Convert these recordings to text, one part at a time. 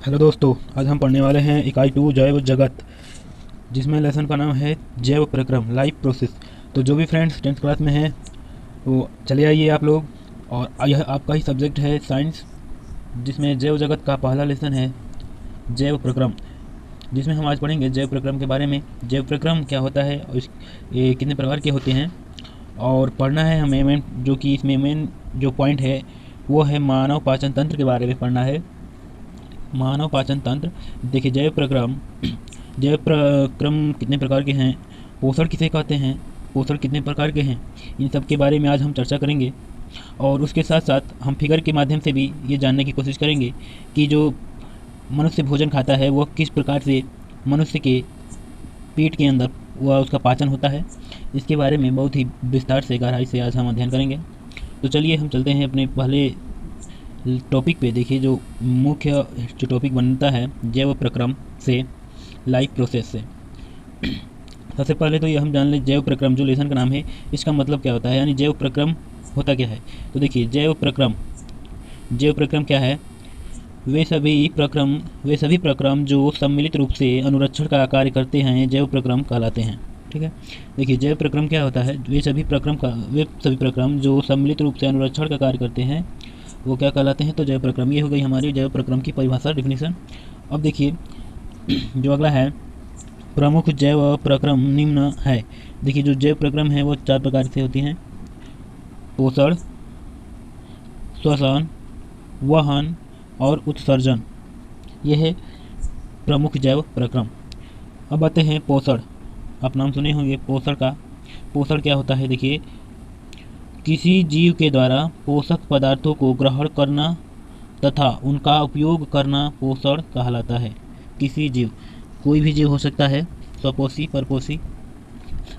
Hello दोस्तों, आज हम पढ़ने वाले हैं इकाई 2 जैव जगत, जिसमें लेसन का नाम है जैव प्रक्रम लाइफ प्रोसेस। तो जो भी फ्रेंड्स 10th क्लास में हैं वो चले आइए आप लोग। और यह आपका ही सब्जेक्ट है साइंस, जिसमें जैव जगत का पहला लेसन है जैव प्रक्रम, जिसमें हम आज पढ़ेंगे जैव प्रक्रम के बारे में। जैव प्रक्रम क्या होता है और ये कितने प्रकार के होते हैं, और पढ़ना है हमें मेन, जो कि इसमें मेन जो पॉइंट है वो है मानव पाचन तंत्र के बारे में पढ़ना है। मानव पाचन तंत्र। देखिए, जैव प्रक्रम कितने प्रकार के हैं, पोषण किसे कहते हैं, पोषण कितने प्रकार के हैं, इन सब के बारे में आज हम चर्चा करेंगे। और उसके साथ साथ हम फिगर के माध्यम से भी ये जानने की कोशिश करेंगे कि जो मनुष्य भोजन खाता है वह किस प्रकार से मनुष्य के पेट के अंदर वह उसका पाचन होता है। इसके बारे में बहुत ही विस्तार से गहराई से आज हम अध्ययन करेंगे। तो चलिए हम चलते हैं अपने पहले टॉपिक पे। देखिए, जो मुख्य जो टॉपिक बनता है जैव प्रक्रम से, लाइफ प्रोसेस से। सबसे पहले तो ये हम जान लें जैव प्रक्रम, जो लेसन का नाम है, इसका मतलब क्या होता है, यानी जैव प्रक्रम होता क्या है। तो देखिए, जैव प्रक्रम क्या है। वे सभी प्रक्रम जो सम्मिलित रूप से अनुरक्षण का कार्य करते हैं जैव प्रक्रम कहलाते हैं। ठीक है, देखिए जैव प्रक्रम क्या होता है। वे सभी प्रक्रम जो सम्मिलित रूप से अनुरक्षण का कार्य करते हैं वो क्या कहलाते हैं, तो जैव प्रक्रम। ये हो गई हमारी जैव प्रक्रम की परिभाषा, डेफिनेशन। अब देखिए जो अगला है, प्रमुख जैव प्रक्रम निम्न है। देखिए, जो जैव प्रक्रम है वो 4 प्रकार से होती हैं: पोषण, श्वसन, वहन और उत्सर्जन। ये है प्रमुख जैव प्रक्रम। अब आते हैं पोषण। आप नाम सुने होंगे पोषण का। पोषण क्या होता है, देखिए, किसी जीव के द्वारा पोषक पदार्थों को ग्रहण करना तथा उनका उपयोग करना पोषण कहलाता है। किसी जीव, कोई भी जीव हो सकता है, स्वपोषी, परपोषी,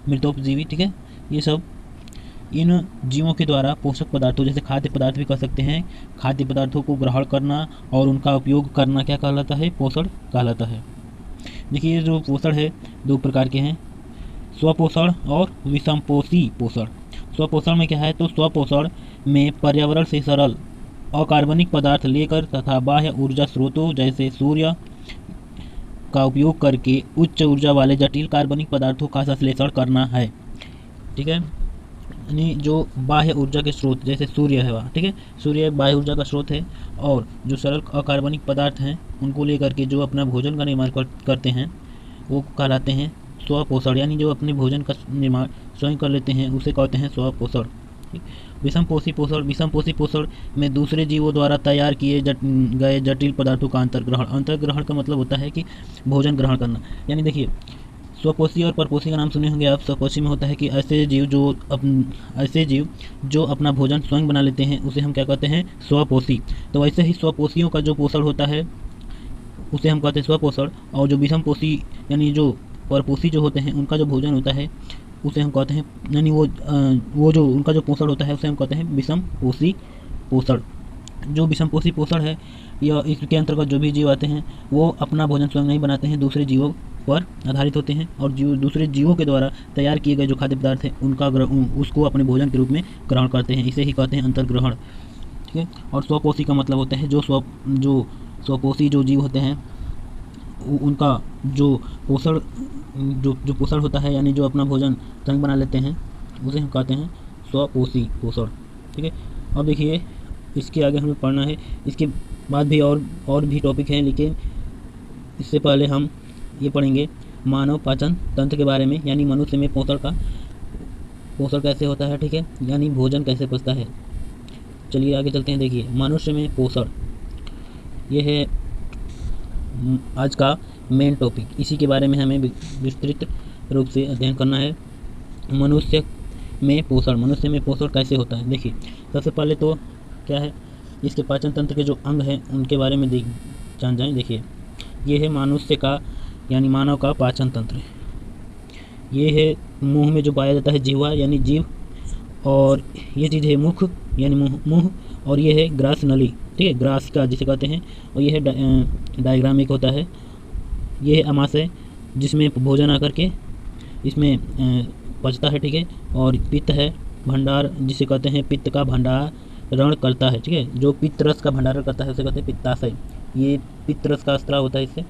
मृतोपजीवी, ठीक है, ये सब इन जीवों के द्वारा पोषक पदार्थों, जैसे खाद्य पदार्थ भी कह सकते हैं, खाद्य पदार्थों को ग्रहण करना और उनका उपयोग करना क्या कहलाता है, पोषण कहलाता है। देखिए, जो पोषण है 2 प्रकार के हैं, स्वपोषण और विषमपोषी पोषण। स्वपोषण में क्या है, तो स्वपोषण में पर्यावरण से सरल अकार्बनिक पदार्थ लेकर तथा बाह्य ऊर्जा स्रोतों जैसे सूर्य का उपयोग करके उच्च ऊर्जा वाले जटिल कार्बनिक पदार्थों का संश्लेषण करना है। ठीक है, यानी जो बाह्य ऊर्जा के स्रोत जैसे सूर्य है वहाँ, ठीक है, सूर्य बाह्य ऊर्जा का स्रोत है, और जो सरल अकार्बनिक पदार्थ हैं उनको लेकर के जो अपना भोजन का निर्माण करते हैं वो कहलाते हैं स्वपोषण, यानी जो अपने भोजन का निर्माण स्वयं कर लेते हैं उसे कहते हैं स्वपोषण। विषमपोषी पोषण में दूसरे जीवों द्वारा तैयार किए गए जटिल पदार्थों का अंतर्ग्रहण का मतलब होता है कि भोजन ग्रहण करना। यानी देखिए, स्वपोषी और परपोषी का नाम सुने होंगे आप। स्वपोषी में होता है कि ऐसे जीव जो अपना भोजन स्वयं बना लेते हैं उसे हम क्या कहते हैं, स्वपोषी। तो वैसे ही स्वपोषियों का जो पोषण होता है उसे हम कहते हैं स्वपोषण, और जो विषमपोषी यानी जो परपोषी जो होते हैं उनका जो भोजन होता है उसे हम कहते हैं, यानी वो जो उनका जो पोषण होता है उसे हम कहते हैं विषमपोषी पोषण। जो विषमपोषी पोषण है, या इसके अंतर्गत जो भी जीव आते हैं वो अपना भोजन स्वयं नहीं बनाते हैं, दूसरे जीवों पर आधारित होते हैं, और दूसरे जीवों के द्वारा तैयार किए गए जो खाद्य पदार्थ हैं उनका उसको अपने भोजन के रूप में ग्रहण करते हैं। इसे ही कहते हैं अंतर्ग्रहण। ठीक है, और स्वपोषी का मतलब होता है जो स्वपोषी जो जीव होते हैं उनका जो पोषण होता है, यानी जो अपना भोजन स्वयं बना लेते हैं उसे हम कहते हैं स्वपोषी पोषण। ठीक है, अब देखिए इसके आगे हमें पढ़ना है, इसके बाद भी और भी टॉपिक हैं, लेकिन इससे पहले हम ये पढ़ेंगे मानव पाचन तंत्र के बारे में, यानी मनुष्य में पोषण कैसे होता है। ठीक है, यानी भोजन कैसे पचता है। चलिए आगे चलते हैं। देखिए, मनुष्य में पोषण, ये है आज का मेन टॉपिक। इसी के बारे में हमें विस्तृत रूप से अध्ययन करना है। मनुष्य में पोषण कैसे होता है। देखिए, सबसे पहले तो क्या है, इसके पाचन तंत्र के जो अंग हैं उनके बारे में जान जाएं। देखिए, ये है मनुष्य का यानी मानव का पाचन तंत्र। ये है मुंह में जो पाया जाता है जिह्वा यानी जीभ, और ये चीज़ है मुख यानी मुंह, और ये है ग्रास नली, ठीक है, ग्रास का जिसे कहते हैं, और ये है डायग्राम एक होता है, ये है अमाशय जिसमें भोजन आकर के इसमें पचता है। ठीक है, और पित्त है, भंडार जिसे कहते हैं पित्त का भंडार, रण करता है, ठीक है। जो पित्त रस का भंडारण करता है उसे कहते हैं पित्ताशय। ये पित्त रस का स्त्राव होता है इससे।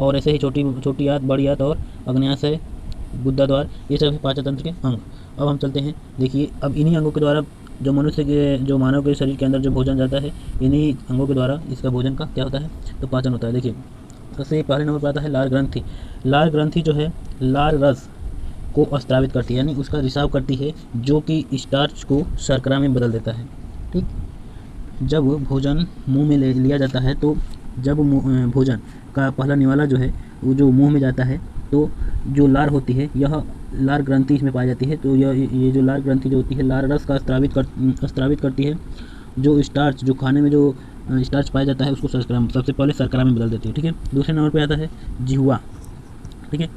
और ऐसे ही छोटी छोटी आंत, बड़ी आंत और अग्न्याशय, गुद्दा द्वार, ये सब है पाचन तंत्र के अंग। अब हम चलते हैं, देखिए अब इन्हीं अंगों के द्वारा जो मनुष्य के, जो मानव के शरीर के अंदर जो भोजन जाता है, इन्हीं अंगों के द्वारा इसका भोजन का क्या होता है, तो पाचन होता है। देखिए सबसे पहले नंबर पर आता है लार ग्रंथि। लार ग्रंथि जो है लार रस को स्त्रावित करती है, यानी उसका रिसाव करती है, जो कि स्टार्च को शर्करा में बदल देता है, ठीक। जब भोजन मुंह में लिया जाता है, तो जब भोजन का पहला निवाला जो है वो जो मुंह में जाता है, तो जो लार होती है, यह लार ग्रंथि इसमें पाई जाती है। तो ये जो लार ग्रंथि जो होती है, लार रस का स्त्रावित करती है। जो स्टार्च, जो खाने में जो स्टार्च पाया जाता है, उसको शर्करा, सबसे पहले शर्करा में बदल देती है, ठीक है। दूसरे नंबर पर आता है जिह्वा, ठीक है।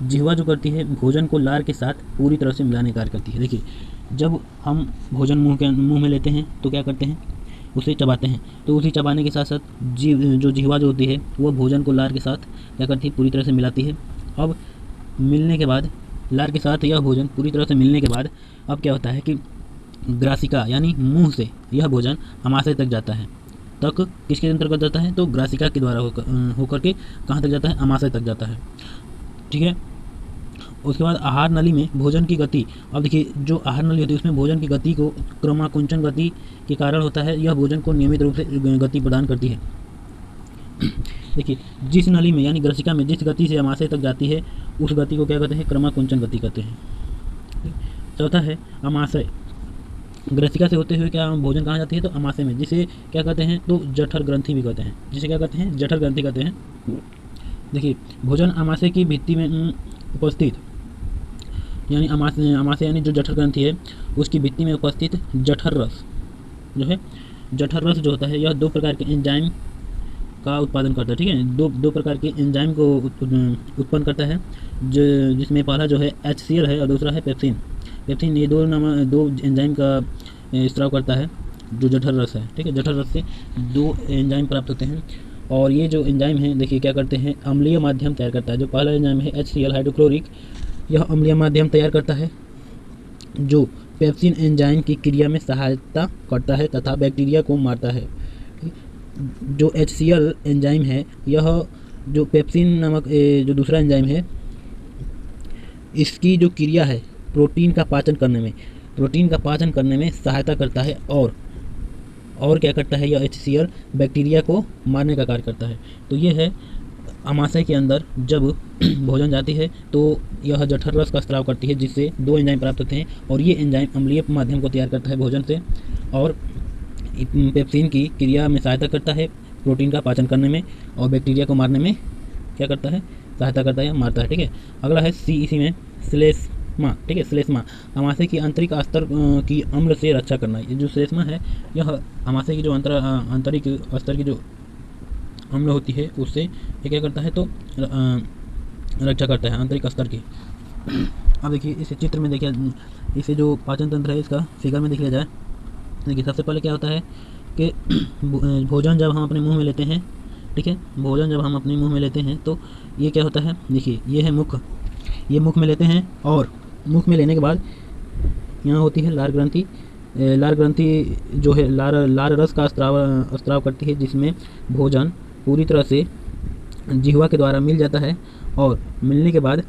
जिह्वा जो करती है, भोजन को लार के साथ पूरी तरह से मिलाने का कार्य करती है। देखिए जब हम भोजन मुंह में लेते हैं तो क्या करते हैं, उसे चबाते हैं। तो उसी चबाने के साथ साथ जो जिह्वा जो होती है, वो भोजन को लार के साथ क्या करती है, पूरी तरह से मिलाती है। अब मिलने के बाद, लार के साथ यह भोजन पूरी तरह से मिलने के बाद, अब क्या होता है कि ग्रासिका, यानी मुंह से यह भोजन अमाशय तक जाता है। तक किसके अंतर्गत जाता है, तो ग्रासिका के द्वारा होकर के कहाँ तक जाता है, अमाशय तक जाता है, ठीक है। उसके बाद आहार नली में भोजन की गति। अब देखिए जो आहार नली होती है उसमें भोजन की गति को क्रमाकुंचन गति के कारण होता है। यह भोजन को नियमित रूप से गति प्रदान करती है। देखिए जिस नली में, यानी ग्रसिका में जिस गति से अमाशय तक जाती है, उस गति को क्या कहते हैं, क्रमाकुंचन गति कहते हैं। चौथा है अमाशय। ग्रसिका से होते हुए क्या भोजन कहाँ जाती है, तो अमाशय में, जिसे क्या कहते हैं, तो जठर ग्रंथि भी कहते हैं। जिसे क्या कहते हैं, जठर ग्रंथि कहते हैं। देखिए भोजन अमाशय की भित्ति में उपस्थित, यानी अमाशय यानी जो जठर ग्रंथि है, उसकी भित्ति में उपस्थित जठर रस जो है, जठर रस जो होता है, यह दो प्रकार के एंजाइम का उत्पादन करता है, ठीक है। दो प्रकार के एंजाइम को उत्पन्न करता है, जो जिसमें पहला जो है HCl है और दूसरा है पेप्सिन। पेप्सिन ये दो एंजाइम का स्त्राव करता है, जो जठर रस है, ठीक है। जठर रस से दो एंजाइम प्राप्त होते हैं, और ये जो एंजाइम है, देखिए क्या करते हैं, अम्लीय माध्यम तैयार करता है। जो पहला एंजाइम है HCl हाइड्रोक्लोरिक, यह अम्लीय माध्यम तैयार करता है, जो पेप्सिन एंजाइम की क्रिया में सहायता करता है तथा बैक्टीरिया को मारता है। जो HCl एंजाइम है, यह जो पेप्सिन नामक जो दूसरा एंजाइम है, इसकी जो क्रिया है प्रोटीन का पाचन करने में सहायता करता है, और क्या करता है, यह HCl बैक्टीरिया को मारने का कार्य करता है। तो ये है अमाशय के अंदर जब भोजन जाती है, तो यह जठर रस का स्त्राव करती है, जिससे दो एंजाइम प्राप्त होते हैं, और ये एंजाइम अम्लीय माध्यम को तैयार करता है भोजन से, और पेप्सिन की क्रिया में सहायता करता है, प्रोटीन का पाचन करने में, और बैक्टीरिया को मारने में क्या करता है, सहायता करता है या मारता है, ठीक है। अगला है सी, इसी में श्लेष्मा, ठीक है। श्लेष्मा अमाशय की आंतरिक स्तर की अम्ल से रक्षा करना। ये जो श्लेष्मा है, यह अमाशय की जो आंतरिक स्तर की जो अम्ल होती है, उससे ये क्या करता है, तो रक्षा करता है आंतरिक स्तर की। अब देखिए इस चित्र में, देखिए इसे जो पाचन तंत्र है, इसका फिगर में देख लिया जाए। देखिए सबसे पहले क्या होता है कि भोजन जब हम अपने मुंह में लेते हैं, ठीक है, भोजन जब हम अपने मुंह में लेते हैं, तो ये क्या होता है, देखिए ये है मुख, ये मुख में लेते हैं, और मुख में लेने के बाद यहाँ होती है लार ग्रंथि। लार ग्रंथि जो है लार रस का स्त्राव करती है, जिसमें भोजन पूरी तरह से जिह्वा के द्वारा मिल जाता है, और मिलने के बाद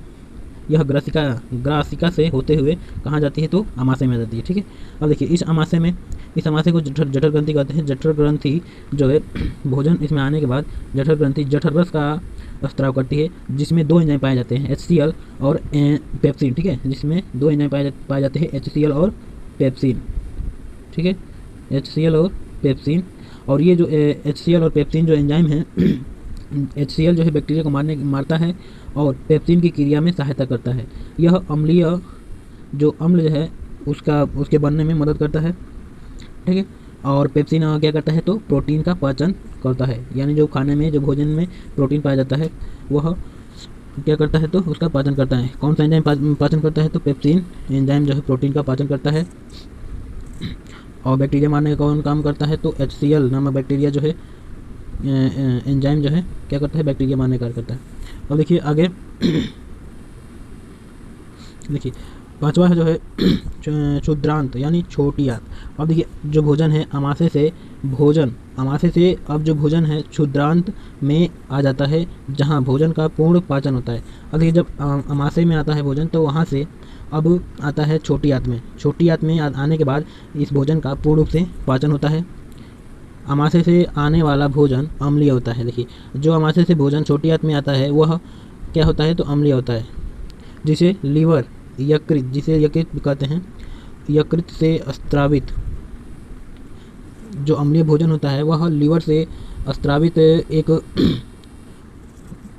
यह ग्रासिका से होते हुए कहाँ जाती है, तो अमाशय में जाती है, ठीक है। अब देखिए इस अमाशय को जठर ग्रंथि कहते हैं। जठर ग्रंथि जो है, भोजन इसमें आने के बाद जठर ग्रंथि जठर रस का स्त्राव करती है, जिसमें दो एंजाइम पाए जाते हैं, HCl और पेप्सिन, ठीक है। जिसमें दो एंजाइम पाए जाते हैं, HCl और पेप्सिन, ठीक है, HCl और पेप्सिन। और ये जो HCl और पेप्सिन जो एंजाइम है, HCl जो है बैक्टीरिया को मारता है, और पेप्सिन की क्रिया में सहायता करता है। यह अम्लीय जो अम्ल जो है उसके बनने में मदद करता है, ठीक है। और पेप्सिन क्या करता है, तो प्रोटीन का पाचन करता है, यानी जो खाने में, जो भोजन में प्रोटीन पाया जाता है, वह क्या करता है, तो उसका पाचन करता है। कौन सा एंजाइम पाचन करता है, तो पेप्सिन एंजाइम जो है प्रोटीन का पाचन करता है। और बैक्टीरिया मारने का कौन काम करता है, तो HCl नामक बैक्टीरिया जो है एंजाइम जो है क्या करता है, बैक्टीरिया मारने का कार्य करता है। अब देखिए आगे देखिए पांचवा है जो है क्षुद्रांत यानी छोटी आंत। अब देखिए जो भोजन है अमाशय से अब जो भोजन है क्षुद्रांत में आ जाता है जहाँ भोजन का पूर्ण पाचन होता है। अब देखिए जब अमाशय में आता है भोजन तो वहाँ से अब आता है छोटी आंत में। छोटी आंत में आने के बाद इस भोजन का पूर्ण रूप से पाचन होता है। अमाशय से आने वाला भोजन अम्लीय होता है। देखिए जो अमाशय से भोजन छोटी आंत में आता है वह क्या होता है तो अम्लीय होता है, जिसे लीवर यकृत भी कहते हैं। यकृत से स्त्रावित जो अम्लीय भोजन होता है वह लीवर से स्त्रावित एक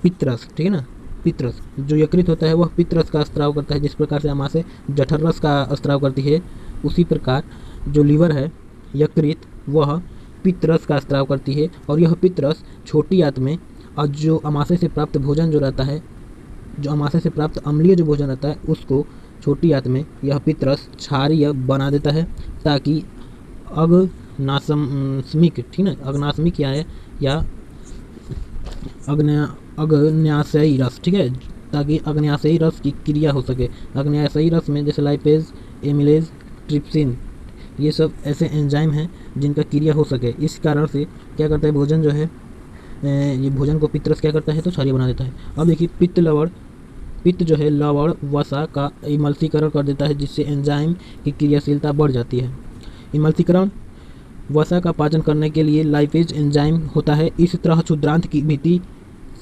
पित्तरस, ठीक है ना, पित्तरस जो यकृत होता है वह पित्तरस का स्त्राव करता है। जिस प्रकार से अमाशय जठर रस का स्त्राव करती है, उसी प्रकार जो लीवर है यकृत वह पित्तरस का स्त्राव करती है। और यह पित्तरस छोटी आंत में और जो अमाशय से प्राप्त भोजन जो रहता है, जो अमाशय से प्राप्त अम्लीय जो भोजन रहता है उसको छोटी आंत में यह पित्तरस क्षारीय बना देता है, ताकि अग्नाशमिक, ठीक है, अग्नाशमिक या अग्न्याशयी रस, ठीक है, ताकि अग्न्याशयी रस की क्रिया हो सके। अग्न्याशयी रस में जैसे लाइपेज, एमिलेज, ट्रिप्सिन, ये सब ऐसे एंजाइम हैं जिनका क्रिया हो सके। इस कारण से क्या करता है भोजन जो है ये भोजन को पित्तरस क्या करता है तो क्षारीय बना देता है। अब देखिए पित्त जो है लवण वसा का इमल्सीकरण कर देता है, जिससे एंजाइम की क्रियाशीलता बढ़ जाती है। इमल्सीकरण वसा का पाचन करने के लिए लाइपेज एंजाइम होता है। इस तरह क्षुद्रांत की भित्ति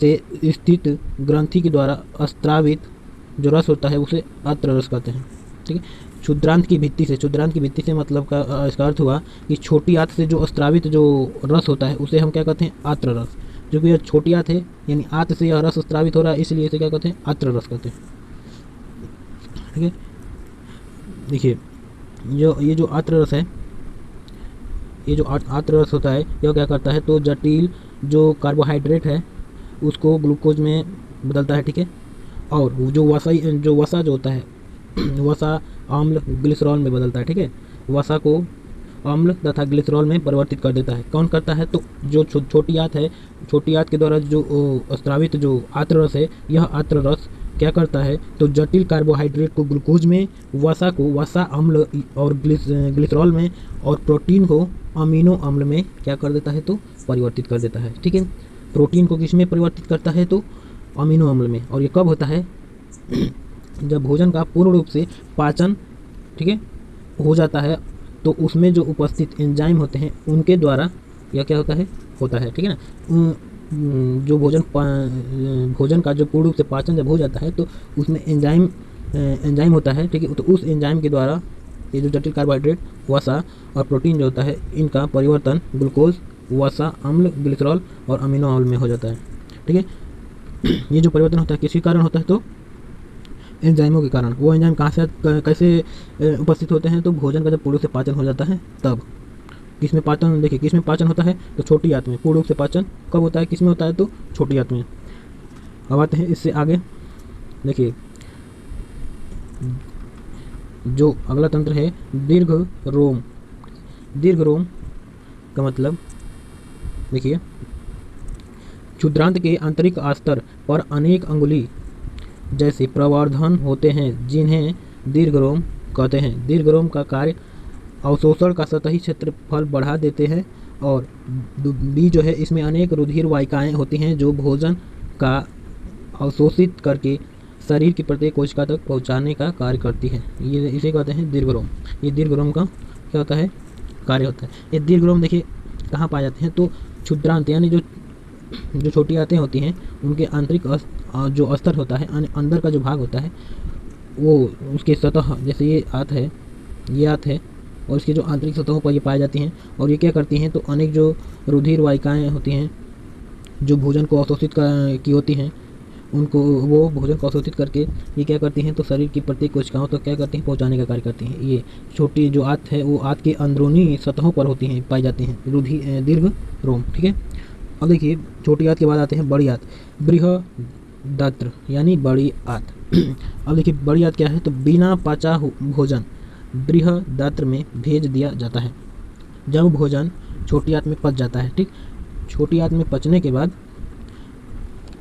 से स्थित ग्रंथि के द्वारा स्त्रावित जो रस होता है उसे आत्र रस कहते हैं, ठीक है। क्षुद्रांत की भित्ति से मतलब का इसका अर्थ हुआ कि छोटी आंत से जो स्त्रावित जो रस होता है उसे हम क्या कहते हैं आत्र रस। जो कि यह छोटी आंत है यानी आंत से यह रस स्त्रावित हो रहा है, इसलिए इसे क्या कहते हैं आत्र रस कहते हैं, ठीक है। देखिए ये जो आत्र रस है, ये जो आत्र रस होता है यह क्या करता है तो जटिल जो कार्बोहाइड्रेट है उसको ग्लूकोज में बदलता है, ठीक है। और जो वसा जो होता है वसा अम्ल ग्लिसरॉल में बदलता है, ठीक है। वसा को अम्ल तथा ग्लिसरॉल में परिवर्तित कर देता है। कौन करता है तो जो छोटी आंत है, छोटी आंत के द्वारा जो स्त्रावित जो आत्र रस है, यह आत्र रस क्या करता है तो जटिल कार्बोहाइड्रेट को ग्लूकोज में, वसा को वसा अम्ल और ग्लिसरॉल में, और प्रोटीन को अमीनो अम्ल में क्या कर देता है तो परिवर्तित कर देता है, ठीक है। प्रोटीन को किस में परिवर्तित करता है तो अमीनो अम्ल में। और ये कब होता है जब भोजन का पूर्ण रूप से पाचन, ठीक है, हो जाता है, तो उसमें जो उपस्थित एंजाइम होते हैं उनके द्वारा यह क्या होता है, ठीक है ना। जो भोजन का जो पूर्ण रूप से पाचन जब हो जाता है तो उसमें एंजाइम होता है, ठीक है। तो उस एंजाइम के द्वारा ये जो जटिल कार्बोहाइड्रेट, वसा और प्रोटीन जो होता है इनका परिवर्तन ग्लूकोज, वसा अम्ल, ग्लिसरॉल और अमीनो अम्ल में हो जाता है, ठीक है। ये जो परिवर्तन होता है किसी कारण होता है तो एंजाइमों के कारण। वो एंजाइम कहाँ से कैसे उपस्थित होते हैं तो भोजन का जब पूर्ण रूप से पाचन हो जाता है तब। किसमें पाचन, देखिए किसमें पाचन होता है तो छोटी आंत में। पूर्ण रूप से पाचन कब होता है, किसमें होता है तो छोटी आंत में। अब आते हैं इससे आगे, देखिए जो अगला तंत्र है दीर्घ रोम का मतलब, देखिए क्षुद्रांत के आंतरिक स्तर पर अनेक अंगुली जैसे प्रवर्धन होते हैं जिन्हें दीर्घरोम कहते हैं। दीर्घरोम का कार्य अवशोषण का सतही क्षेत्रफल बढ़ा देते हैं। और बी जो है इसमें अनेक रुधिर वाहिकाएं होती हैं जो भोजन का अवशोषित करके शरीर की प्रत्येक कोशिका तक पहुंचाने का कार्य करती है। ये इसे कहते हैं दीर्घरोम। ये दीर्घरोम का क्या होता है कार्य होता है। ये दीर्घरोम देखिए कहाँ पाए जाते हैं तो क्षुद्रांत यानी जो छोटी आंतें होती हैं उनके आंतरिक जो स्तर होता है, अंदर का जो भाग होता है वो उसके सतह, जैसे ये आंत है और इसके जो आंतरिक सतहों पर ये पाई जाती हैं। और ये क्या करती हैं तो अनेक जो रुधिर वाहिकाएं होती हैं जो भोजन को अवशोषित की होती हैं, उनको वो भोजन को अवशोषित करके ये क्या करती हैं तो शरीर की प्रत्येक कोशिकाओं तक क्या करती हैं पहुंचाने का कार्य करती हैं। ये छोटी जो आंत है वो आंत के अंदरूनी सतहों पर होती हैं, पाई जाती हैं दीर्घ रोम, ठीक है। अब देखिए छोटी आंत के बाद आते हैं बड़ी आंत, बृहदात्र यानी बड़ी आंत। अब देखिए बड़ी आंत क्या है तो बिना पचा भोजन बृहदात्र में भेज दिया जाता है। जब भोजन छोटी आंत में पच जाता है, ठीक, छोटी आंत में पचने के बाद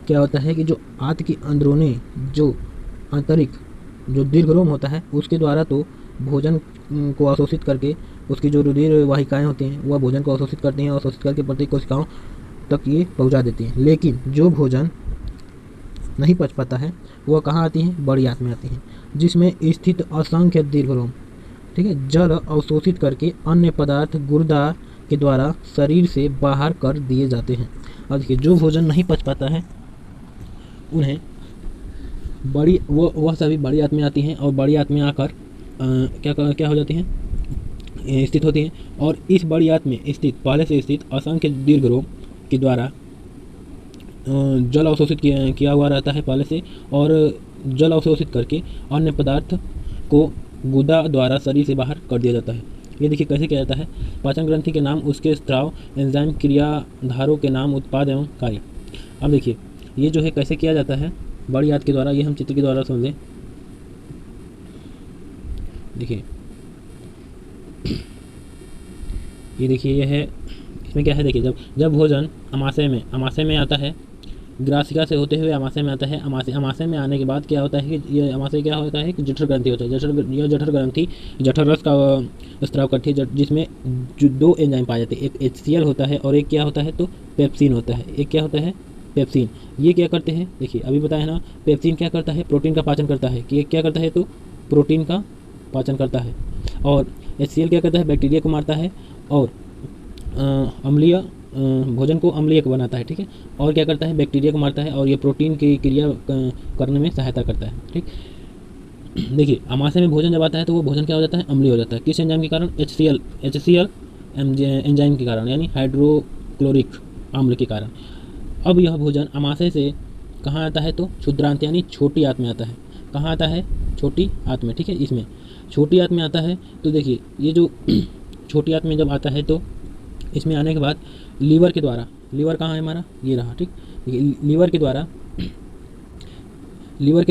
क्या होता है कि जो आंत की अंदरूनी जो आंतरिक जो दीर्घरोम होता है उसके द्वारा तो भोजन को अवशोषित करके उसकी जो रुधिर वाहिकाएँ होती हैं वह भोजन को अवशोषित करती हैं और अवशोषित करके प्रत्येक कोशिकाओं तक ये पहुंचा देती हैं। लेकिन जो भोजन नहीं पच पाता है वह कहाँ आती हैं, बड़ी आंत में आती हैं, जिसमें स्थित असंख्य दीर्घरोम, ठीक है, जल अवशोषित करके अन्य पदार्थ गुर्दा के द्वारा शरीर से बाहर कर दिए जाते हैं। और देखिए जो भोजन नहीं पच पाता है उन्हें बड़ी वह सभी बड़ी आंत में आती हैं और बड़ी आंत में आकर क्या हो जाती हैं, स्थित होती हैं। और इस बड़ी आंत में स्थित पहले से स्थित असंख्य दीर्घरोम के द्वारा जल अवशोषित किया हुआ रहता है पहले से, और जल अवशोषित करके अन्य पदार्थ को गुदा द्वारा शरीर से बाहर कर दिया जाता है। ये देखिए कैसे किया जाता है। पाचन ग्रंथि के नाम उसके स्त्राव, एंजाइम क्रियाधारों के नाम उत्पाद एवं कार्य। अब देखिए ये जो है कैसे किया जाता है बड़ी आंत के द्वारा, ये हम चित्र के द्वारा समझ लें। देखिए ये देखिए ये है, इसमें क्या है, देखिए जब भोजन अमाशय में आता है, ग्रासिका से होते हुए अमाशय में आता है। अमाशय में आने के बाद क्या होता है कि ये अमाशय क्या होता है कि जठर ग्रंथि होता है। जठर ग्रंथि जठर रस का स्त्राव करती है, जिसमें जो 2 एंजाइम पाए जाते हैं, एक HCl होता है और एक क्या होता है तो पेप्सिन होता है। एक क्या होता है, पेप्सिन। ये क्या करते हैं, देखिए अभी बताया ना, पेप्सिन क्या करता है, प्रोटीन का पाचन करता है। कि क्या करता है तो प्रोटीन का पाचन करता है, और HCl क्या करता है, बैक्टीरिया को मारता है और अम्लीय भोजन को अम्लीय बनाता है, ठीक है। और क्या करता है, बैक्टीरिया को मारता है और ये प्रोटीन की क्रिया करने में सहायता करता है, ठीक। देखिए अमाशय में भोजन जब आता है तो वो भोजन क्या हो जाता है, अम्लीय हो जाता है। किस एंजाइम के कारण, HCl एंजाइम के कारण, यानी हाइड्रोक्लोरिक अम्ल के कारण। अब यह भोजन अमाशय से कहाँ आता है तो क्षुद्रांत यानी छोटी आंत में आता है। कहाँ आता है, छोटी आंत में, ठीक है। इसमें छोटी आंत में आता है तो देखिए ये जो छोटी आंत में जब आता है तो इसमें आने के बाद लीवर के द्वारा, लीवर कहाँ है हमारा, ये रहा, ठीक। लीवर के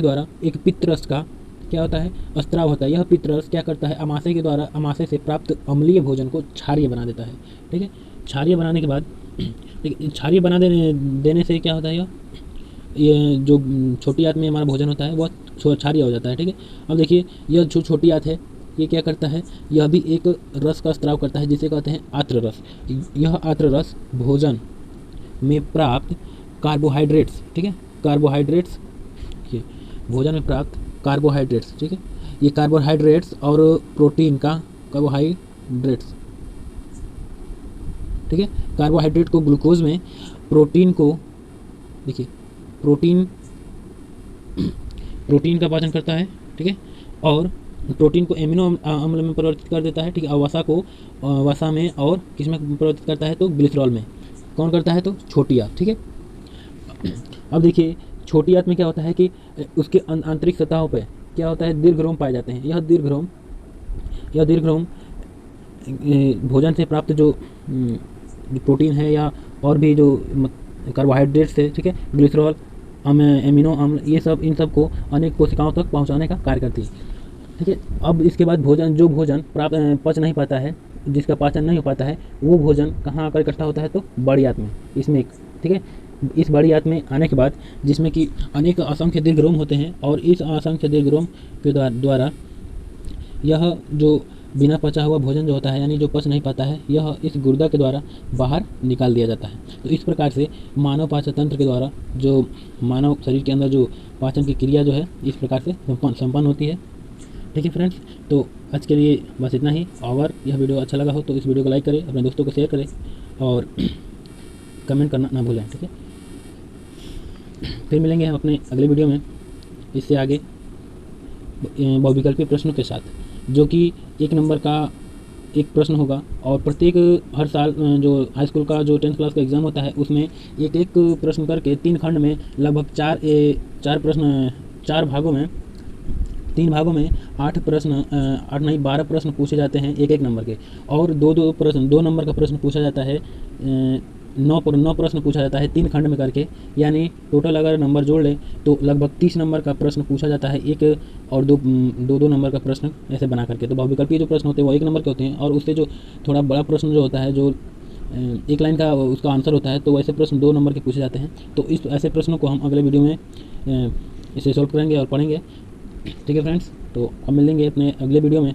द्वारा एक पित्तरस का क्या होता है, स्त्राव होता है। यह पित्तरस क्या करता है, अमाशय से प्राप्त अम्लीय भोजन को क्षारीय बना देता है, ठीक है। क्षारीय बनाने के बाद, क्षारीय बना देने से क्या होता है, ये जो छोटी आंत में हमारा भोजन होता है वह क्षारीय हो जाता है, ठीक है। अब देखिए यह जो छोटी आंत है ये क्या करता है, यह भी एक रस का स्त्राव करता है जिसे कहते हैं आर्द्र रस। यह आर्द्र रस भोजन में प्राप्त कार्बोहाइड्रेट्स, ठीक है, कार्बोहाइड्रेट्स, ये भोजन में प्राप्त कार्बोहाइड्रेट्स, ठीक है, ये कार्बोहाइड्रेट्स और प्रोटीन का कार्बोहाइड्रेट्स, ठीक है, कार्बोहाइड्रेट को ग्लूकोज में, प्रोटीन को, देखिए प्रोटीन का पाचन करता है, ठीक है, और प्रोटीन को एमिनो अम्ल में परिवर्तित कर देता है, ठीक है, और वसा को वसा में और किस में परिवर्तित करता है तो ग्लिसरॉल में। कौन करता है तो छोटी आंत, ठीक है। अब देखिए छोटी आंत में क्या होता है कि उसके आंतरिक सतहों पे क्या होता है, दीर्घरोम पाए जाते हैं। यह दीर्घरोम भोजन से प्राप्त जो प्रोटीन है या और भी जो कार्बोहाइड्रेट्स है, ठीक है, ग्लिसरॉल, एमिनो अम्ल, ये सब इन सब को अनेक कोशिकाओं तक पहुंचाने का कार्य करती है, ठीक है। अब इसके बाद जो भोजन पच नहीं पाता है, जिसका पाचन नहीं हो पाता है, वो भोजन कहाँ आकर इकट्ठा होता है तो बड़ी आंत में, इसमें, ठीक है। इस बड़ी आंत में आने के बाद जिसमें कि अनेक असंख्य दीर्घरोम होते हैं, और इस असंख्य दीर्घरोम के द्वारा यह जो बिना पचा हुआ भोजन जो होता है, यानी जो पच नहीं पाता है, यह इस गुर्दा के द्वारा बाहर निकाल दिया जाता है। तो इस प्रकार से मानव पाचन तंत्र के द्वारा जो मानव शरीर के अंदर जो पाचन की क्रिया जो है इस प्रकार से संपन्न होती है, ठीक है फ्रेंड्स। तो आज के लिए बस इतना ही। अगर यह वीडियो अच्छा लगा हो तो इस वीडियो को लाइक करें, अपने दोस्तों को शेयर करें और कमेंट करना ना भूलें, ठीक है। फिर मिलेंगे हम अपने अगले वीडियो में इससे आगे बहुविकल्पीय प्रश्नों के साथ, जो कि 1 नंबर का एक प्रश्न होगा। और प्रत्येक हर साल जो हाई स्कूल का जो 10th क्लास का एग्ज़ाम होता है उसमें एक प्रश्न करके 3 खंड में लगभग 4 प्रश्न, 3 भागों में 12 प्रश्न पूछे जाते हैं 1 नंबर के, और 2 नंबर का प्रश्न पूछा जाता है, 9 प्रश्न पूछा जाता है 3 खंड में करके, यानी टोटल अगर नंबर जोड़ लें तो लगभग 30 नंबर का प्रश्न पूछा जाता है, 1 और 2 नंबर का प्रश्न ऐसे बना करके। तो बहुविकल्पीय जो प्रश्न होते हैं वो 1 नंबर के होते हैं, और उससे जो थोड़ा बड़ा प्रश्न जो होता है, जो 1 लाइन का उसका आंसर होता है, तो वैसे प्रश्न 2 नंबर के पूछे जाते हैं। तो इस ऐसे प्रश्नों को हम अगले वीडियो में इसे सॉल्व करेंगे और पढ़ेंगे। ठीक है फ्रेंड्स, तो अब मिलेंगे अपने अगले वीडियो में।